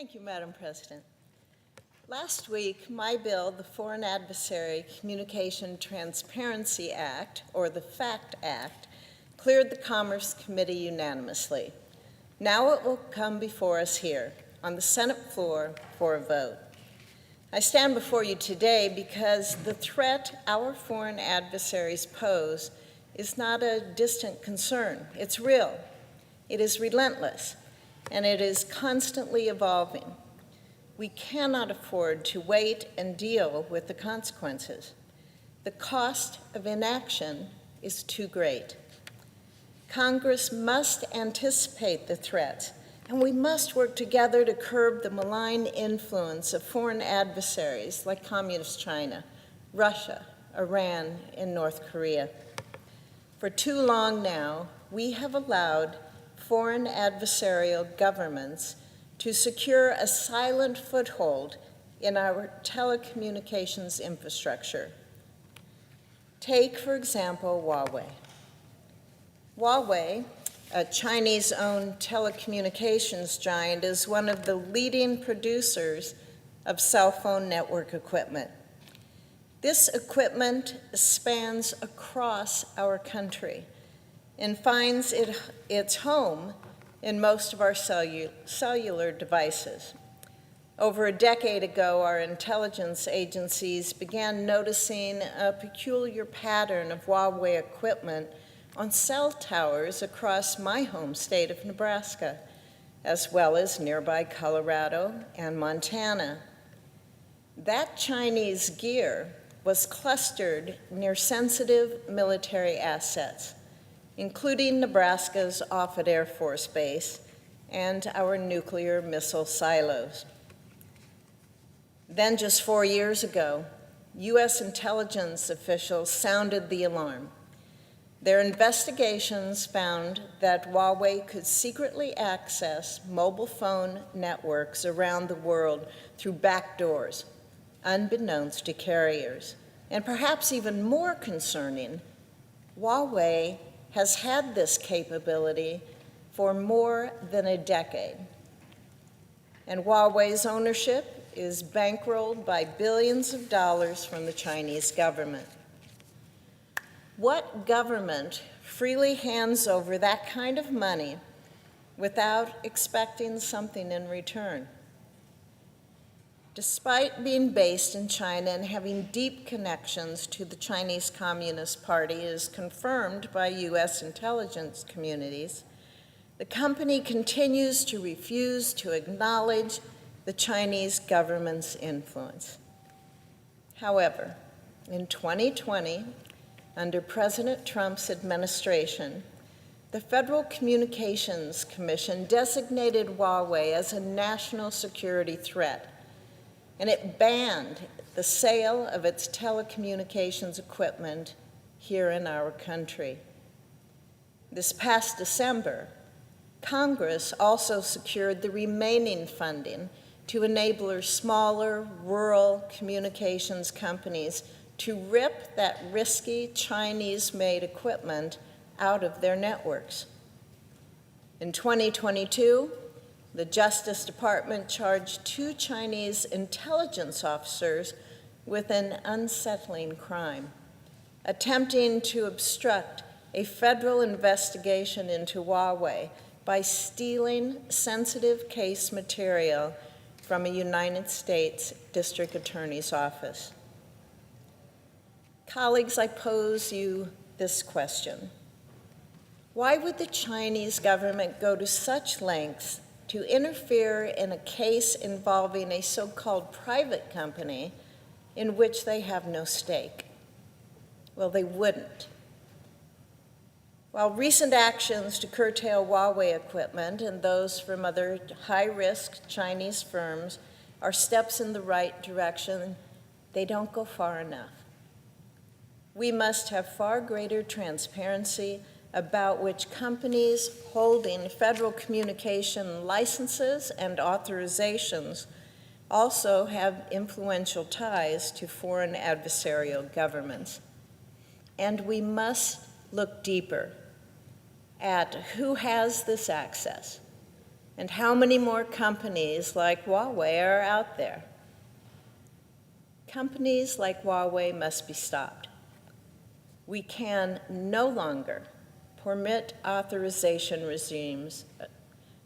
Thank you, Madam President. Last week, my bill, the Foreign Adversary Communication Transparency Act, or the FACT Act, cleared the Commerce Committee unanimously. Now it will come before us here on the Senate floor for a vote. I stand before you today because the threat our foreign adversaries pose is not a distant concern. It's real, it is relentless, and it is constantly evolving. We cannot afford to wait and deal with the consequences. The cost of inaction is too great. Congress must anticipate the threats, and we must work together to curb the malign influence of foreign adversaries like Communist China, Russia, Iran, and North Korea. For too long now, we have allowed foreign adversarial governments to secure a silent foothold in our telecommunications infrastructure. Take, for example, Huawei. Huawei, a Chinese-owned telecommunications giant, is one of the leading producers of cell phone network equipment. This equipment spans across our country and finds its home in most of our cellular devices. Over a decade ago, our intelligence agencies began noticing a peculiar pattern of Huawei equipment on cell towers across my home state of Nebraska, as well as nearby Colorado and Montana. That Chinese gear was clustered near sensitive military assets, including Nebraska's Offutt Air Force Base and our nuclear missile silos. Then, just 4 years ago, U.S. intelligence officials sounded the alarm. Their investigations found that Huawei could secretly access mobile phone networks around the world through back doors, unbeknownst to carriers. And perhaps even more concerning, Huawei has had this capability for more than a decade. And Huawei's ownership is bankrolled by billions of dollars from the Chinese government. What government freely hands over that kind of money without expecting something in return? Despite being based in China and having deep connections to the Chinese Communist Party, as confirmed by U.S. intelligence communities, the company continues to refuse to acknowledge the Chinese government's influence. However, in 2020, under President Trump's administration, the Federal Communications Commission designated Huawei as a national security threat, and it banned the sale of its telecommunications equipment here in our country. This past December, Congress also secured the remaining funding to enable smaller rural communications companies to rip that risky Chinese-made equipment out of their networks. In 2022, the Justice Department charged 2 Chinese intelligence officers with an unsettling crime, attempting to obstruct a federal investigation into Huawei by stealing sensitive case material from a United States District Attorney's office. Colleagues, I pose you this question. Why would the Chinese government go to such lengths to interfere in a case involving a so-called private company in which they have no stake? Well, they wouldn't. While recent actions to curtail Huawei equipment and those from other high-risk Chinese firms are steps in the right direction, they don't go far enough. We must have far greater transparency about which companies holding federal communication licenses and authorizations also have influential ties to foreign adversarial governments. And we must look deeper at who has this access And how many more companies like Huawei are out there? Companies like Huawei must be stopped. We can no longer permit authorization regimes.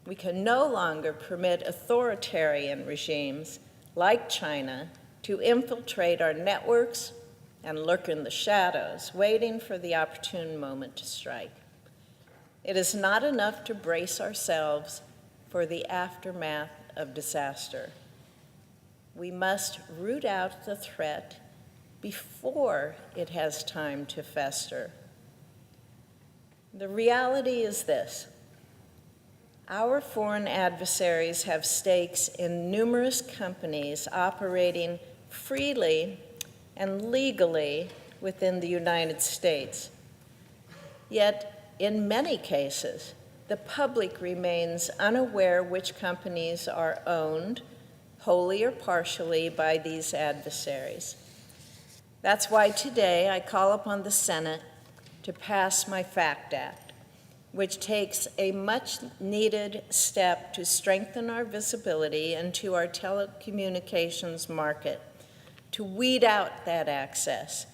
We can no longer permit authoritarian regimes like China to infiltrate our networks and lurk in the shadows, waiting for the opportune moment to strike. It is not enough to brace ourselves for the aftermath of disaster. We must root out the threat before it has time to fester. The reality is this: our foreign adversaries have stakes in numerous companies operating freely and legally within the United States. Yet, in many cases, the public remains unaware which companies are owned, wholly or partially, by these adversaries. That's why today I call upon the Senate to pass my FACT Act, which takes a much-needed step to strengthen our visibility into our telecommunications market, to weed out that access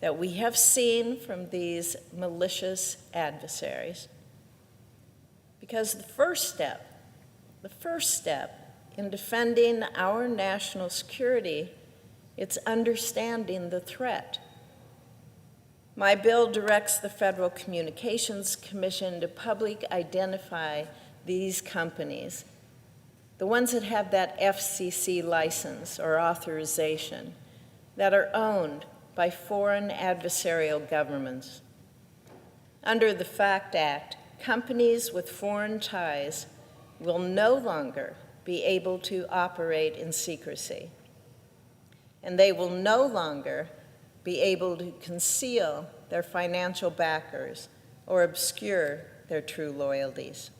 that we have seen from these malicious adversaries. Because the first step in defending our national security, it's understanding the threat. My bill directs the Federal Communications Commission to publicly identify these companies, the ones that have that FCC license or authorization, that are owned by foreign adversarial governments. Under the FACT Act, companies with foreign ties will no longer be able to operate in secrecy, and they will no longer be able to conceal their financial backers or obscure their true loyalties.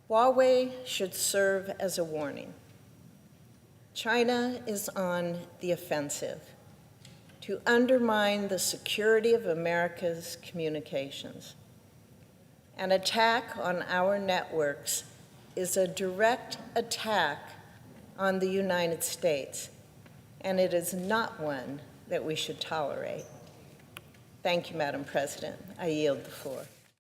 Huawei should serve as a warning. China is on the offensive to undermine the security of America's communications. An attack on our networks is a direct attack on the United States, and it is not one that we should tolerate. Thank you, Madam President. I yield the floor.